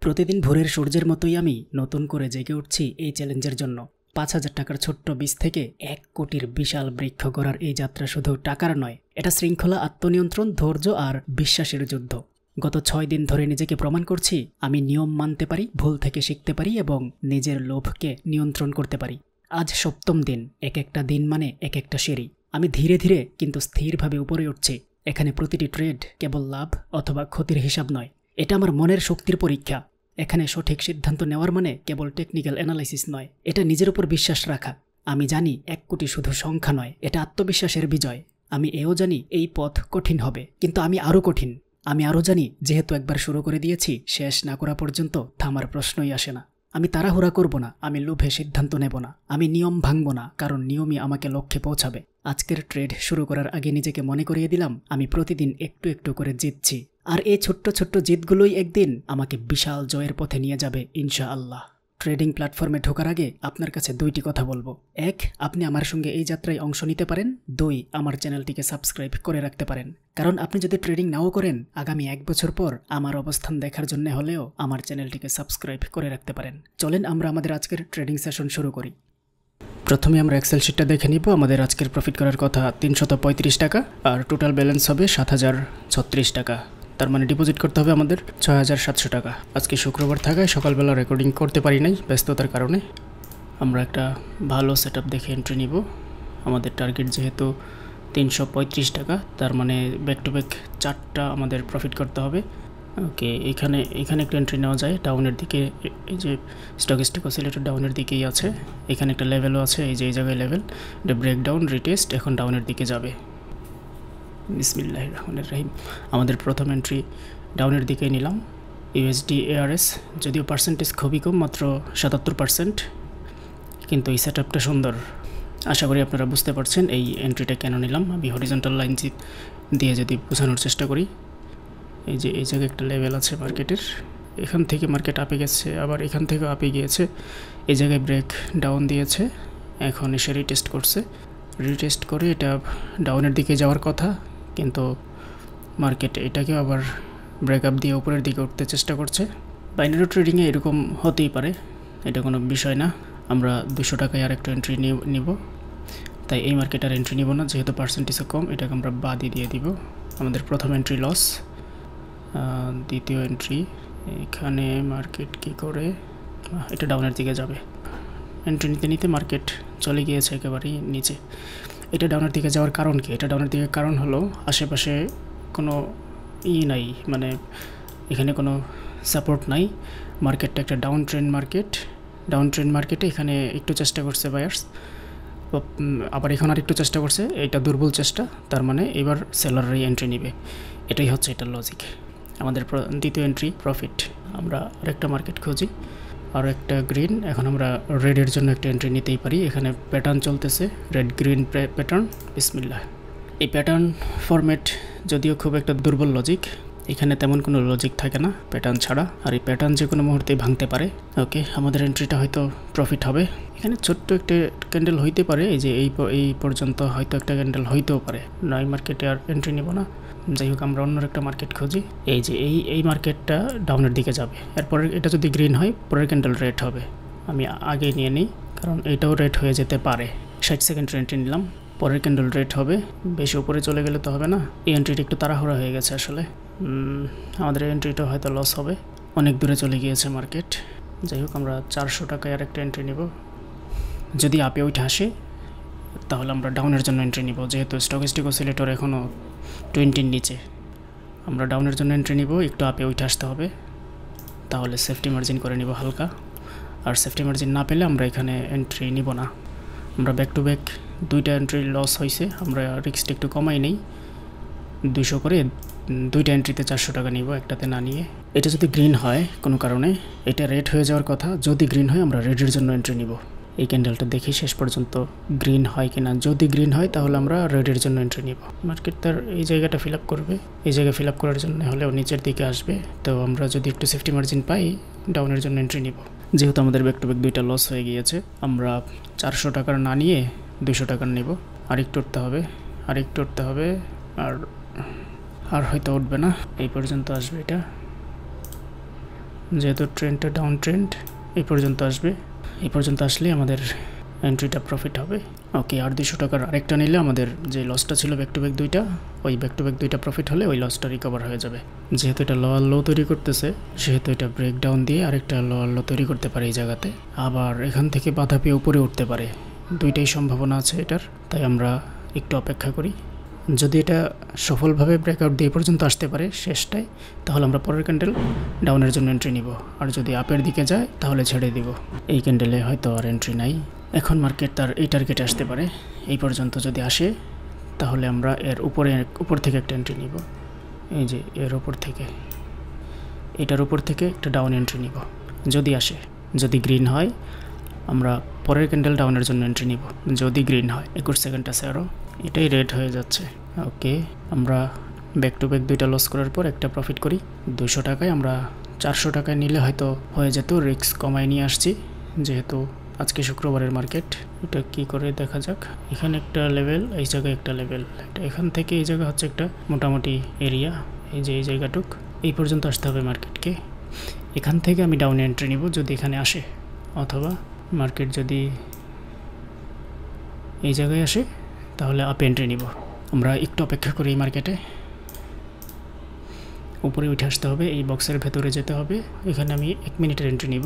প্রতিদিন ভোরের সূর্যের মতোই আমি নতুন করে জেগে উঠছি এই চ্যালেঞ্জের জন্য। ৫,০০০ টাকার ছোট্ট বীজ থেকে ১ কোটির বিশাল বৃক্ষ গড়ার এই যাত্রা শুধু টাকার নয়, এটা শৃঙ্খলা, আত্মনিয়ন্ত্রণ, ধৈর্য আর বিশ্বাসের যুদ্ধ। গত ৬ দিন ধরে নিজেকে প্রমাণ করছি আমি নিয়ম মানতে পারি, ভুল থেকে শিখতে পারি এবং নিজের লোভকে নিয়ন্ত্রণ করতে পারি। আজ ৭ম দিন, এক একটা দিন মানে এক একটা সিঁড়ি। আমি ধীরে ধীরে কিন্তু স্থিরভাবে উপরে উঠছি। এখানে প্রতিটি ট্রেড কেবল লাভ অথবা ক্ষতির হিসাব নয়, এটা আমার মনের শক্তির পরীক্ষা। এখানে সঠিক সিদ্ধান্ত নেওয়ার মানে কেবল টেকনিক্যাল অ্যানালাইসিস নয়, এটা নিজের উপর বিশ্বাস রাখা। আমি জানি ১ কোটি শুধু সংখ্যা নয়, এটা আত্মবিশ্বাসের বিজয়। আমি এও জানি এই পথ কঠিন হবে, কিন্তু আমি আরও কঠিন। আমি আরও জানি যেহেতু একবার শুরু করে দিয়েছি, শেষ না করা পর্যন্ত থামার প্রশ্নই আসে না। আমি তাড়াহুড়া করব না, আমি লোভে সিদ্ধান্ত নেব না, আমি নিয়ম ভাঙব না, কারণ নিয়মই আমাকে লক্ষ্যে পৌঁছাবে। আজকের ট্রেড শুরু করার আগে নিজেকে মনে করিয়ে দিলাম আমি প্রতিদিন একটু একটু করে জিতছি, আর এই ছোট্ট ছোট্ট জিতগুলোই একদিন আমাকে বিশাল জয়ের পথে নিয়ে যাবে ইনশাআল্লাহ। ট্রেডিং প্ল্যাটফর্মে ঢোকার আগে আপনার কাছে ২টি কথা বলবো। ১, আপনি আমার সঙ্গে এই যাত্রায় অংশ নিতে পারেন। ২, আমার চ্যানেলটিকে সাবস্ক্রাইব করে রাখতে পারেন, কারণ আপনি যদি ট্রেডিং নাও করেন, আগামী ১ বছর পর আমার অবস্থান দেখার জন্য হলেও আমার চ্যানেলটিকে সাবস্ক্রাইব করে রাখতে পারেন। চলেন আমরা আমাদের আজকের ট্রেডিং সেশন শুরু করি। প্রথমে আমরা এক্সেল শিটটা দেখে নিব। আমাদের আজকের প্রফিট করার কথা ৩৩৫ টাকা, আর টোটাল ব্যালেন্স হবে ৭,০৩৬ টাকা। তার মানে ডিপোজিট করতে হবে আমাদের ৬,৭০০ টাকা। আজকে শুক্রবার থাকায় সকালবেলা রেকর্ডিং করতে পারি নাই ব্যস্ততার কারণে। আমরা একটা ভালো সেটআপ দেখে এন্ট্রি নিব। আমাদের টার্গেট যেহেতু ৩৩৫ টাকা, তার মানে ব্যাক টু ব্যাক 4টা আমাদের প্রফিট করতে হবে। ওকে, এখানে একটা এন্ট্রি নেওয়া যায় ডাউনের দিকে। এই যে স্টকিস্টিক অসিলেটর ডাউনের দিকেই আছে। এখানে একটা লেভেলও আছে, এই যে এই জায়গায় লেভেল, এটা ব্রেকডাউন, রিটেস্ট, এখন ডাউনের দিকে যাবে। বিসমিল্লাহির রহমানির রহিম। আমাদের প্রথম এন্ট্রি ডাউনের দিকে নিলাম। ইউএসডি এআরএস, যদিও পার্সেন্টেজ খুবই কম, মাত্র ৭৭%, কিন্তু এই সেটআপটা সুন্দর। আশা করি আপনারা বুঝতে পারছেন এই এন্ট্রিটা কেন নিলাম। আমি হরিজন্টাল লাইন দিয়ে যদি বোঝানোর চেষ্টা করি, এই যে এই জায়গায় একটা লেভেল আছে মার্কেটের, এখান থেকে মার্কেট আপে গেছে, আবার এখান থেকেও আপে গিয়েছে, এই জায়গায় ব্রেক ডাউন দিয়েছে, এখন এসে রিটেস্ট করছে। রিটেস্ট করে এটা ডাউনের দিকে যাওয়ার কথা, কিন্তু মার্কেট এটাকেও আবার ব্রেকআপ দিয়ে উপরের দিকে উঠতে চেষ্টা করছে। বাইনারি ট্রেডিংয়ে এরকম হতেই পারে, এটা কোনো বিষয় না। আমরা ২০০ টাকায় আর একটা এন্ট্রি নিব, তাই এই মার্কেট আর এন্ট্রি নিব না, যেহেতু পার্সেন্টেজও কম, এটাকে আমরা বাদই দিয়ে দিব। আমাদের প্রথম এন্ট্রি লস। দ্বিতীয় এন্ট্রি, এখানে মার্কেট কি করে, এটা ডাউনের দিকে যাবে। এন্ট্রি নিতে নিতে মার্কেট চলে গিয়েছে একেবারেই নিচে। এটা ডাউনের দিকে যাওয়ার কারণ কি? এটা ডাউনের দিকে কারণ হলো আশেপাশে কোনো নাই, মানে এখানে কোনো সাপোর্ট নাই। মার্কেটটা একটা ডাউন ট্রেন্ড মার্কেটে এখানে একটু চেষ্টা করছে বায়ার্স, আবার এখানে আর একটু চেষ্টা করছে, এটা দুর্বল চেষ্টা, তার মানে এবার সেলাররাই এন্ট্রি নেবে। এটাই হচ্ছে এটার লজিক। আমাদের দ্বিতীয় এন্ট্রি প্রফিট। আমরা আরেকটা মার্কেট খুঁজি, আর একটা গ্রিন। এখন আমরা রেডের জন্য একটা এন্ট্রি নিতেই পারি। এখানে প্যাটার্ন চলতেছে, রেড গ্রিন প্যাটার্ন। বিসমিল্লাহ। এই প্যাটার্ন ফরম্যাট যদিও খুব একটা দুর্বল লজিক, এখানে তেমন কোনো লজিক থাকে না প্যাটার্ন ছাড়া, আর এই প্যাটার্ন যে কোনো মুহূর্তেই ভাঙতে পারে। ওকে, আমাদের এন্ট্রিটা হয়তো প্রফিট হবে। এখানে ছোট্ট একটা ক্যান্ডেল হইতে পারে, এই যে এই পর্যন্ত হয়তো একটা ক্যান্ডেল হইতেও পারে না। এই মার্কেটে আর এন্ট্রি নিব না। যাই হোক, আমরা অন্য একটা মার্কেট খুঁজি। এই যে এই মার্কেটটা ডাউনের দিকে যাবে, এরপরে এটা যদি গ্রিন হয়, পরের ক্যান্ডেল রেড হবে। আমি আগে নিয়ে নিই, কারণ এটাও রেড হয়ে যেতে পারে। 60 সেকেন্ডের এন্ট্রি নিলাম, পরের ক্যান্ডেল রেড হবে। বেশি উপরে চলে গেলে তো হবে না। এই এন্ট্রিটা একটু তাড়াহুড়া হয়ে গেছে আসলে। আমাদের এন্ট্রিটা হয়তো লস হবে, অনেক দূরে চলে গিয়েছে মার্কেট। যাই হোক, আমরা 400 টাকায় আর একটা এন্ট্রি নিব। যদি আপে উঠে আসে তাহলে আমরা ডাউনের জন্য এন্ট্রি নিব, যেহেতু স্টকিস্টিক অসিলেটর এখনও 20-র নিচে। আমরা ডাউনের জন্য এন্ট্রি নিব, একটু আপে উঠে আসতে হবে, তাহলে সেফটি মার্জিন করে নিব হালকা। আর সেফটি মার্জিন না পেলে আমরা এখানে এন্ট্রি নিব না। আমরা ব্যাক টু ব্যাক 2টা এন্ট্রি লস হয়েছে, আমরা রিস্কটা একটু কমাই নেই। 200 করে 2টা এন্ট্রিতে 400 টাকা নিব, একটাতে না নিয়ে। এটা যদি গ্রিন হয় কোনো কারণে, এটা রেড হয়ে যাওয়ার কথা। যদি গ্রিন হয় আমরা রেডের জন্য এন্ট্রি নিব। এই ক্যান্ডেলটা দেখি শেষ পর্যন্ত গ্রিন হয় কিনা। যদি গ্রিন হয় তাহলে আমরা রেডের জন্য এন্ট্রি নিব। মার্কেট তার এই জায়গাটা ফিল আপ করবে, এই জায়গা ফিল আপ করার জন্য হলেও নিচের দিকে আসবে। তো আমরা যদি একটু সেফটি মার্জিন পাই, ডাউনের জন্য এন্ট্রি নিব। যেহেতু আমাদের ব্যাক টু ব্যাক 2টা লস হয়ে গিয়েছে, আমরা 400 টাকার না নিয়ে 200 টাকার নিব। আরেকটু উঠতে হবে, আর হয়তো উঠবে না, এই পর্যন্ত আসবে এটা। যেহেতু ট্রেন্ডটা ডাউন ট্রেন্ড এই পর্যন্ত আসবে, এই পর্যন্ত আসলে আমাদের এন্ট্রিটা প্রফিট হবে। ওকে, আর 200 টাকার আরেকটা নিলে আমাদের যে লসটা ছিল ব্যাক টু ব্যাক দুইটা, ওই ব্যাক টু ব্যাক দুইটা প্রফিট হলে ওই লসটা রিকভার হয়ে যাবে। যেহেতু এটা লোয়ার লো তৈরি করতেছে, সেহেতু এটা ব্রেকডাউন দিয়ে আরেকটা লোয়ার লো তৈরি করতে পারে এই জায়গাতে, আবার এখান থেকে বাধা পেয়ে উপরে উঠতে পারে, দুইটাই সম্ভাবনা আছে এটার। তাই আমরা একটু অপেক্ষা করি। যদি এটা সফলভাবে ব্রেকআউট দিয়ে পর্যন্ত আসতে পারে শেষটায়, তাহলে আমরা পরের ক্যান্ডেল ডাউনের জন্য এন্ট্রি নিব, আর যদি আপের দিকে যায় তাহলে ছেড়ে দিব। এই ক্যান্ডেলে হয়তো আর এন্ট্রি নাই। এখন মার্কেট তার এই টার্গেটে আসতে পারে, এই পর্যন্ত যদি আসে তাহলে আমরা এর উপর থেকে একটা এন্ট্রি নিব। এই যে এর উপর থেকে, এটার উপর থেকে একটা ডাউন এন্ট্রি নিব যদি আসে। যদি গ্রিন হয় আমরা পরের ক্যান্ডেল ডাউনের জন্য এন্ট্রি নিব, যদি গ্রিন হয়। 21 সেকেন্ড আছে আরও, এটাই রেড হয়ে যাচ্ছে। ওকে, আমরা ব্যাক টু ব্যাক দুইটা লস করার পর একটা প্রফিট করি 200 টাকায়। আমরা 400 টাকায় নিলে হয়তো হয়ে যেত, রিস্ক কমায় নিয়ে আসছি যেহেতু আজকে শুক্রবারের মার্কেট। এটা কি করে দেখা যাক। এখানে একটা লেভেল, এই জায়গায় একটা লেভেল, এখান থেকে এই জায়গা হচ্ছে একটা মোটামুটি এরিয়া। এই যে এই জায়গাটুক, এই পর্যন্ত আসতে হবে মার্কেটকে। এখান থেকে আমি ডাউনে এন্ট্রি নিব যদি এখানে আসে, অথবা মার্কেট যদি এই জায়গায় আসে তাহলে আপ এন্ট্রি নিব। আমরা একটু অপেক্ষা করি। এই মার্কেটে উপরে উঠে আসতে হবে, এই বক্সের ভেতরে যেতে হবে। এখানে আমি 1 মিনিটের এন্ট্রি নিব।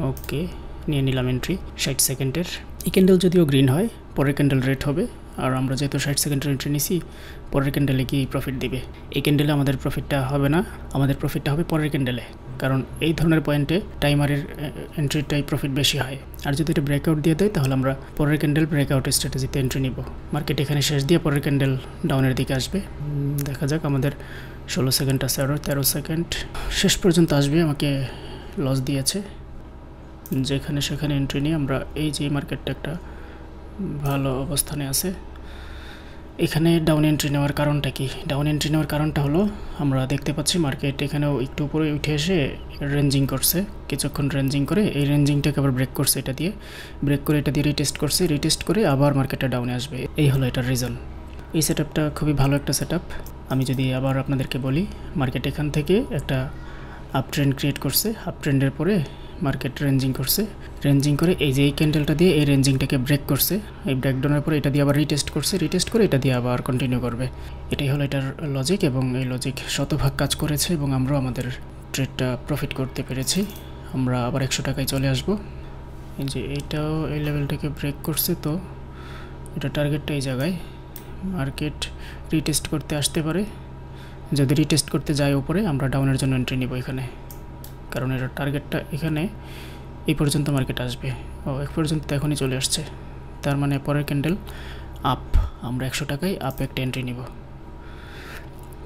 ওকে, নিয়ে নিলাম এন্ট্রি 60 সেকেন্ডের। এই ক্যান্ডেল যদিও গ্রিন হয়, পরের ক্যান্ডেল রেড হবে, আর আমরা যেহেতু 60 সেকেন্ডের এন্ট্রি নিছি, পরের ক্যান্ডেলে কি প্রফিট দিবে। এই ক্যান্ডেলে আমাদের প্রফিটটা হবে না, আমাদের প্রফিটটা হবে পরের ক্যান্ডেলে, কারণ এই ধরনের পয়েন্টে টাইমারের এন্ট্রিটাই প্রফিট বেশি হয়। আর যদি এটা ব্রেকআউট দিয়ে দেয় তাহলে আমরা পরের ক্যান্ডেল ব্রেকআউট স্ট্র্যাটেজিতে এন্ট্রি নিব। মার্কেট এখানে শেষ দিয়ে পরের ক্যান্ডেল ডাউনের দিকে আসবে। দেখা যাক, আমাদের 16 সেকেন্ড আছে, আরও 13 সেকেন্ড। শেষ পর্যন্ত আসবে, আমাকে লস দিয়েছে। যেখানে সেখানে এন্ট্রি নিয়ে আমরা, এই যে মার্কেটটা একটা ভালো অবস্থানে আছে, এখানে ডাউন এন্ট্রি নেওয়ার কারণটা কি? ডাউন এন্ট্রি নেওয়ার কারণটা হলো আমরা দেখতে পাচ্ছি মার্কেট এখানেও একটু উপরে উঠে এসে রেঞ্জিং করছে, কিছুক্ষণ রেঞ্জিং করে এই রেঞ্জিংটাকে আবার ব্রেক করছে, এটা দিয়ে ব্রেক করে এটা দিয়ে রিটেস্ট করছে, রিটেস্ট করে আবার মার্কেটটা ডাউনে আসবে। এই হলো এটার রিজন। এই সেটআপটা খুবই ভালো একটা সেটআপ। আমি যদি আবার আপনাদেরকে বলি, মার্কেট এখান থেকে একটা আপ ট্রেন্ড ক্রিয়েট করছে, আপ ট্রেন্ডের পরে মার্কেট রেঞ্জিং করছে, রেঞ্জিং করে এই যে এই ক্যান্ডেলটা দিয়ে এই রেঞ্জিংটাকে ব্রেক করছে, এই ব্রেকডাউনের পরে এটা দিয়ে আবার রিটেস্ট করছে, রিটেস্ট করে এটা দিয়ে আবার কন্টিনিউ করবে। এটাই হলো এটার লজিক, এবং এই লজিক শতভাগ কাজ করেছে এবং আমরাও আমাদের ট্রেডটা প্রফিট করতে পেরেছি। আমরা আবার 100 টাকায় চলে আসব। এই যে এইটাও এই লেভেলটাকে ব্রেক করছে, তো এটা টার্গেটটা এই জায়গায়। মার্কেট রিটেস্ট করতে আসতে পারে, যদি রিটেস্ট করতে যায় উপরে আমরা ডাউনের জন্য এন্ট্রি নিব এখানে, কারণ এর টার্গেটটা এখানে, এই পর্যন্ত মার্কেট আসবে। এক পর্যন্ত তো এখনই চলে আসছে, তার মানে পরের ক্যান্ডেল আপ, আমরা 100 টাকায় আপ একটা এন্ট্রি নিব।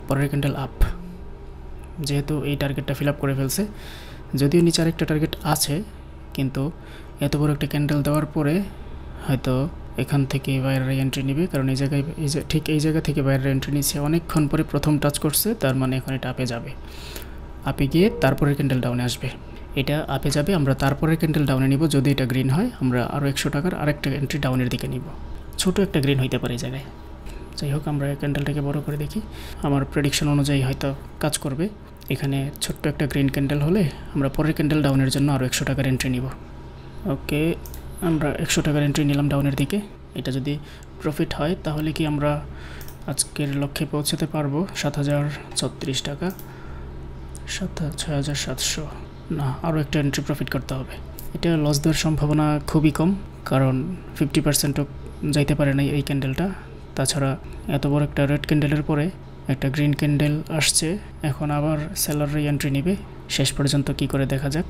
পরের ক্যান্ডেল আপ, যেহেতু এই টার্গেটটা ফিল আপ করে ফেলছে, যদিও নিচে আরেকটা টার্গেট আছে, কিন্তু এত বড় একটা ক্যান্ডেল দেওয়ার পরে হয়তো এখান থেকে বাইরের এন্ট্রি নেবে, কারণ এই জায়গায় ঠিক এই জায়গা থেকে বাইরের এন্ট্রি নিচ্ছে অনেকক্ষণ পরে, প্রথম টাচ করছে, তার মানে এখন এটা আপে যাবে। আপে গিয়ে তারপরের ক্যান্ডেল ডাউনে আসবে, এটা আপে যাবে, আমরা তারপরের ক্যান্ডেল ডাউনে নিব। যদি এটা গ্রিন হয় আমরা আরও 100 টাকার আরেকটা এন্ট্রি ডাউনের দিকে নিব। ছোটো একটা গ্রিন হইতে পারে এই জায়গায়। যাই হোক, আমরা ক্যান্ডেলটাকে বড় করে দেখি, আমার প্রেডিকশন অনুযায়ী হয়তো কাজ করবে। এখানে ছোট্ট একটা গ্রিন ক্যান্ডেল হলে আমরা পরের ক্যান্ডেল ডাউনের জন্য আরও 100 টাকার এন্ট্রি নিব। ওকে, আমরা 100 টাকার এন্ট্রি নিলাম ডাউনের দিকে। এটা যদি প্রফিট হয় তাহলে কি আমরা আজকের লক্ষ্যে পৌঁছাতে পারবো 7036 টাকা, 6700, না আরও একটা এন্ট্রি প্রফিট করতে হবে। এটা লস দেওয়ার সম্ভাবনা খুবই কম, কারণ 50%ও যাইতে পারে না এই ক্যান্ডেলটা। তাছাড়া এত বড় একটা রেড ক্যান্ডেলের পরে একটা গ্রিন ক্যান্ডেল আসছে, এখন আবার সেলাররা এন্ট্রি নেবে। শেষ পর্যন্ত কি করে দেখা যাক।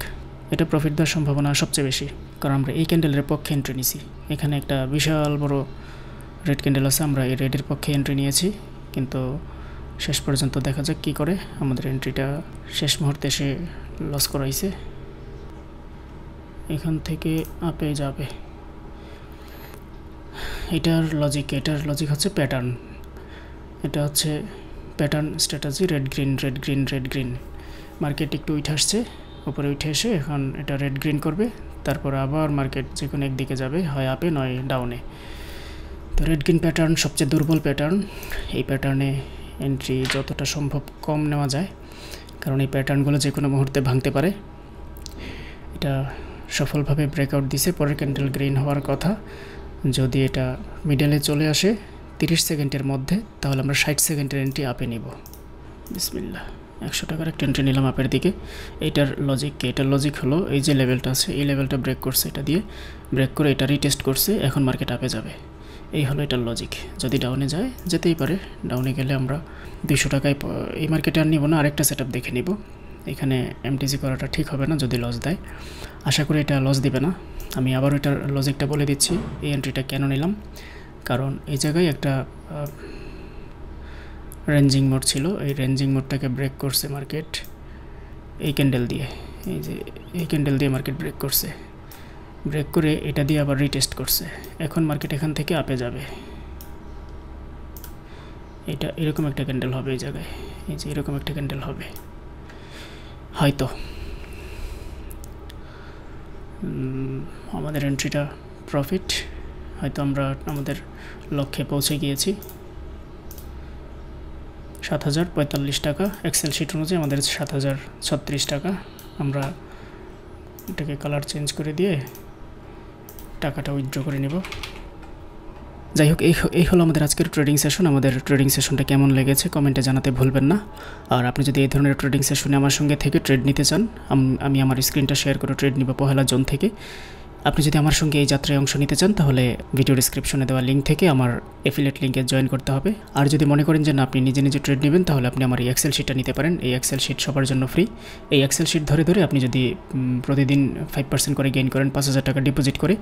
এটা প্রফিট দেওয়ার সম্ভাবনা সবচেয়ে বেশি, কারণ আমরা এই ক্যান্ডেলের পক্ষে এন্ট্রি নিছি। এখানে একটা বিশাল বড় রেড ক্যান্ডেল আছে, আমরা এই রেডের পক্ষে এন্ট্রি নিয়েছি, কিন্তু শেষ পর্যন্ত দেখা যাক কি করে। আমাদের এন্ট্রিটা শেষ মুহূর্তে এসে লস করাইছে, এখান থেকে আপে যাবে। এটার লজিক হচ্ছে প্যাটার্ন, এটা হচ্ছে pattern strategy, red green red green red green. Market একটু উঠে আসছে, উপরে উঠে এসে এখন এটা রেড গ্রিন করবে, তারপর আবার মার্কেট যে কোনো একদিকে যাবে, হয় আপে নয় ডাউনে। তো রেড গ্রিন প্যাটার্ন সবচেয়ে দুর্বল প্যাটার্ন। এই প্যাটার্নে এন্ট্রি যতটা সম্ভব কম নেওয়া যায়, কারণ এই প্যাটার্নগুলো যে কোনো মুহূর্তে ভাঙতে পারে। এটা সফলভাবে ব্রেকআউট দিছে, পরের ক্যান্ডেল গ্রিন হওয়ার কথা। যদি এটা মিডলে চলে আসে 30 সেকেন্ডের মধ্যে, তাহলে আমরা 60 সেকেন্ডের এন্ট্রি আপে নিব। বিসমিল্লাহ, 100 টাকার একটা এন্ট্রি নিলাম আপের দিকে। এটার লজিক হলো এই যে লেভেলটা আছে, এই লেভেলটা ব্রেক করছে, এটা দিয়ে ব্রেক করে এটা রিটেস্ট করছে, এখন মার্কেট আপে যাবে। এই হলো এটার লজিক। যদি ডাউনে যায়, যেতেই পারে, ডাউনে গেলে আমরা 200 টাকায় এই মার্কেটে আর নিব না, আরেকটা সেটআপ দেখে নিব। এখানে এমটিসি করাটা ঠিক হবে না যদি লস দেয়। আশা করি এটা লস দিবে না। আমি আবারও এটার লজিকটা বলে দিচ্ছি, এই এন্ট্রিটা কেন নিলাম। কারণ এই জায়গায় একটা রেঞ্জিং মোড ছিল, এই রেঞ্জিং মোডটাকে ব্রেক করছে মার্কেট এই ক্যান্ডেল দিয়ে। এই যে এই ক্যান্ডেল দিয়ে মার্কেট ব্রেক করছে, ব্রেক করে এটা দিয়ে আবার রিটেস্ট করছে। এখন মার্কেট এখান থেকে আপে যাবে। এটা এরকম একটা ক্যান্ডেল হবে এই জায়গায়, এই যে এরকম একটা ক্যান্ডেল হবে হয়তো। আমাদের এন্ট্রিটা প্রফিট, হয়তো আমরা আমাদের লক্ষ্যে পৌঁছে গিয়েছি। 7045 টাকা, এক্সেল শিট অনুযায়ী আমাদের 7036 টাকা। আমরা এটাকে কালার চেঞ্জ করে দিয়ে টাকাটা উইথড্র করে নেব। যাই হোক, এই হলো আমাদের আজকের ট্রেডিং সেশন। আমাদের ট্রেডিং সেশনটা কেমন লেগেছে কমেন্টে জানাতে ভুলবেন না। আর আপনি যদি এই ধরনের ট্রেডিং সেশনে আমার সঙ্গে থেকে ট্রেড নিতে চান, আমি আমার স্ক্রিনটা শেয়ার করে ট্রেড নিব পহেলা জুন থেকে। আপনি যদি আমার সঙ্গে এই যাত্রায় অংশ নিতে চান, তাহলে ভিডিও ডিসক্রিপশনে দেওয়া লিঙ্ক থেকে আমার অ্যাফিলিয়েট লিঙ্কে জয়েন করতে হবে। আর যদি মনে করেন যে না, আপনি নিজে নিজে ট্রেড নেবেন, তাহলে আপনি আমার এই এক্সেল শিটটা নিতে পারেন। এই এক্সেল শিট সবার জন্য ফ্রি। এই এক্সেল শিট ধরে আপনি যদি প্রতিদিন 5% করে গেইন করেন, 5000 টাকা ডিপোজিট করে,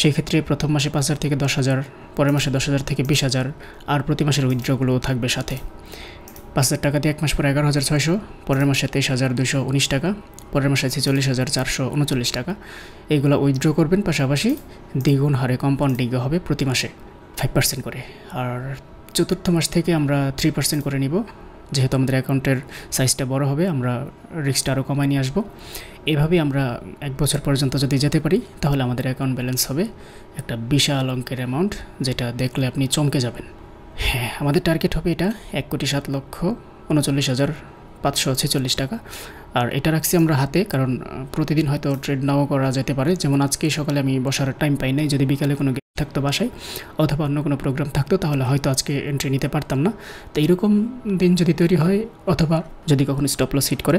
সেই ক্ষেত্রে প্রথম মাসে 5000 থেকে 10,000, পরের মাসে 10,000 থেকে 20,000, আর প্রতি মাসের উইথড্রগুলোও থাকবে সাথে। 5000 টাকা দিয়ে এক মাস পরে 11,600, পরের মাসে 23,219 টাকা, পরের মাসে 46,439 টাকা। এইগুলো উইথড্র করবেন, পাশাপাশি দ্বিগুণ হারে কম্পাউন্ডিং হবে প্রতি মাসে 5% করে। আর চতুর্থ মাস থেকে আমরা 3% করে নিব। যেহেতু আমাদের অ্যাকাউন্টের সাইজটা বড় হবে, আমরা রিস্কটা আরও কমায় নিয়ে আসবো। এভাবেই আমরা 1 বছর পর্যন্ত যদি যেতে পারি, তাহলে আমাদের অ্যাকাউন্ট ব্যালেন্স হবে একটা বিশাল অঙ্কের অ্যামাউন্ট, যেটা দেখলে আপনি চমকে যাবেন। হ্যাঁ, আমাদের টার্গেট হবে এটা 1,07,39,546 টাকা। আর এটা রাখছি আমরা হাতে, কারণ প্রতিদিন হয়তো ট্রেড নাও করা যেতে পারে। যেমন আজকেই সকালে আমি বসার টাইম পাই নাই, যদি বিকালে কোনো গেস্ট থাকতো বাসায় অথবা অন্য কোনো প্রোগ্রাম থাকতো, তাহলে হয়তো আজকে এন্ট্রি নিতে পারতাম না। তো এইরকম দিন যদি তৈরি হয়, অথবা যদি কখনো স্টপ লস হিট করে,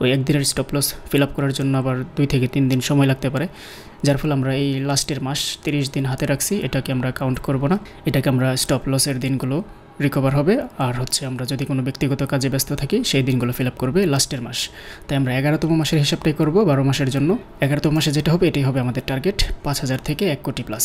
ওই একদিনের স্টপ লস ফিল আপ করার জন্য আবার 2 থেকে 3 দিন সময় লাগতে পারে। যার ফলে আমরা এই লাস্টের মাস 30 দিন হাতে রাখছি। এটাকে আমরা কাউন্ট করব না, এটাকে আমরা স্টপ লসের দিনগুলো রিকভার হবে। আর আমরা যদি কোনো ব্যক্তিগত কাজে ব্যস্ত থাকি, সেই দিনগুলো ফিল আপ করবে লাস্টের মাস। তাই আমরা 11তম মাসের হিসাবটাই করব 12 মাসের জন্য। 11তম মাসে যেটা হবে, এটাই হবে আমাদের টার্গেট, 5,000 থেকে 1 কোটি প্লাস।